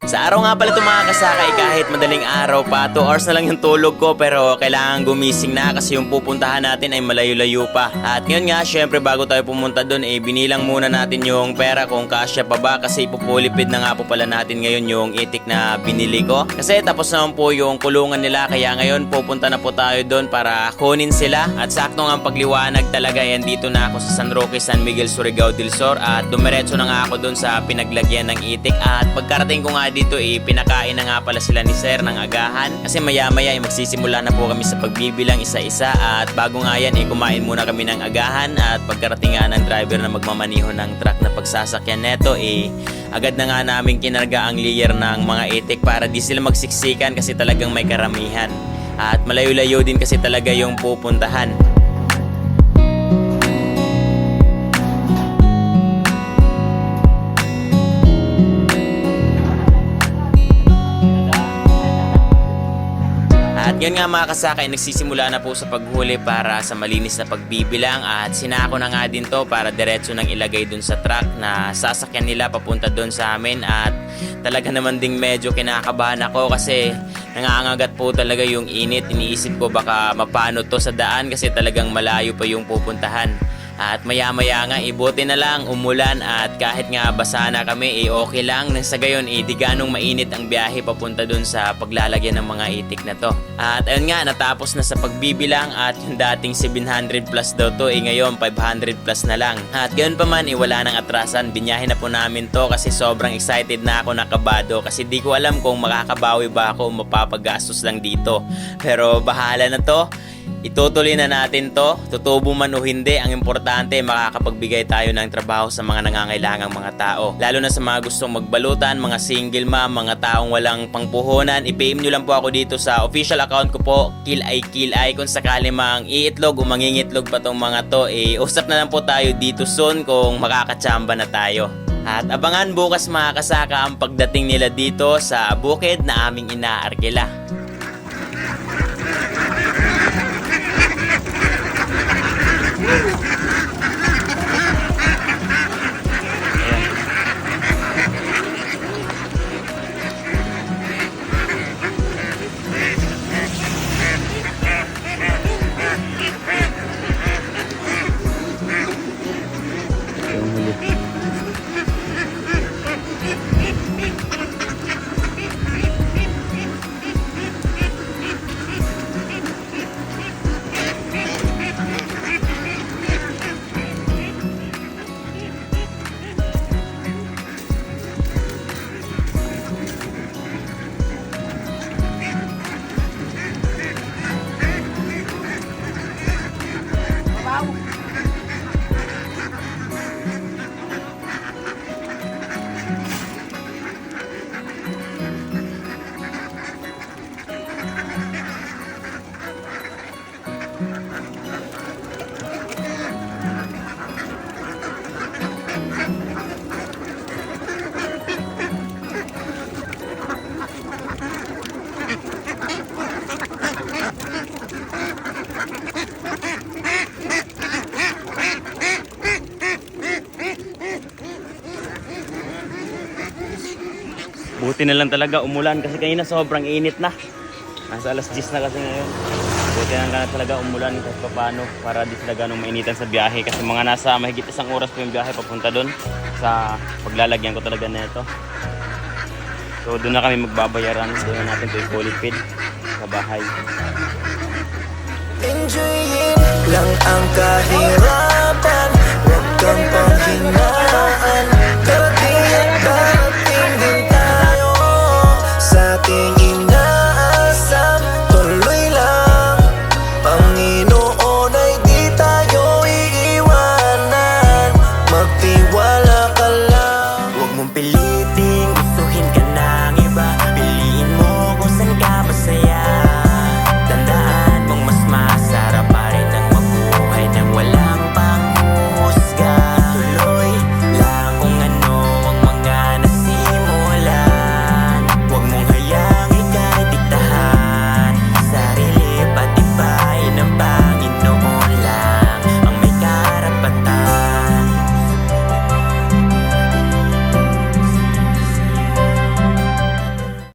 Sa araw nga pala ito mga kasakay, kahit madaling araw pa, 2 hours na lang yung tulog ko pero kailangan gumising na kasi yung pupuntahan natin ay malayo-layo pa. At ngayon nga, syempre bago tayo pumunta doon, binilang muna natin yung pera kung kasya pa ba kasi ipupulipid na nga po pala natin ngayon yung itik na binili ko. Kasi tapos naman po yung kulungan nila kaya ngayon pupunta na po tayo doon para kunin sila. At sakto nga ang pagliwanag talaga, yan dito na ako sa San Roque, San Miguel, Surigao del Sur at dumiretso na nga ako doon sa pinaglagyan ng itik. At pagkarating ko nga dito pinakain na nga pala sila ni Sir ng agahan kasi maya magsisimula na po kami sa pagbibilang isa-isa at bago nga yan kumain muna kami ng agahan at pagkarating nga ng driver na magmamaniho ng truck na pagsasakyan neto agad na nga namin kinarga ang layer ng mga itik para di sila magsiksikan kasi talagang may karamihan at malayo-layo din kasi talaga yung pupuntahan. At yun nga mga kasakay, nagsisimula na po sa paghuli para sa malinis na pagbibilang at sinako na nga din to para diretso nang ilagay dun sa truck na sasakyan nila papunta dun sa amin at talaga naman ding medyo kinakabahan ako kasi nangangagat po talaga yung init. Iniisip ko baka mapano to sa daan kasi talagang malayo pa yung pupuntahan. At maya-maya nga buti na lang umulan at kahit nga basa na kami okay lang nang sa gayon di ganong mainit ang biyahe papunta dun sa paglalagyan ng mga itik na to. At ayun nga natapos na sa pagbibilang at yung dating 700 plus daw to ngayon 500 plus na lang. At gayon pa man wala nang atrasan, binyahe na po namin to kasi sobrang excited na ako, nakabado kasi di ko alam kung makakabawi ba ako o mapapagastos lang dito. Pero bahala na to. Itutuloy na natin to, tutubo man o hindi, ang importante makakapagbigay tayo ng trabaho sa mga nangangailangang mga tao. Lalo na sa mga gustong magbalutan, mga single mom, mga taong walang pangpuhunan, i-PM nyo lang po ako dito sa official account ko po, Kilay. Kung sakali mang iitlog o mangingitlog pa tong mga to, usap na lang po tayo dito soon kung makakatsamba na tayo. At abangan bukas mga kasaka ang pagdating nila dito sa bukid na aming inaarkila. Buti na lang talaga umulan kasi kanina sobrang init na. Nasa alas 10 na kasi ngayon. Buti na lang talaga umulan kahit paano para di sila ganong mainitan sa biyahe kasi mga nasa mahigit 1 oras po yung biyahe papunta doon sa paglalagyan ko talaga nito. So doon na kami magbabayaran, doon na natin ito i-fulipid sa bahay. Enjoyin lang ang kahirapan, huwag kang panghinaan. Darating at darating din tayo sa ating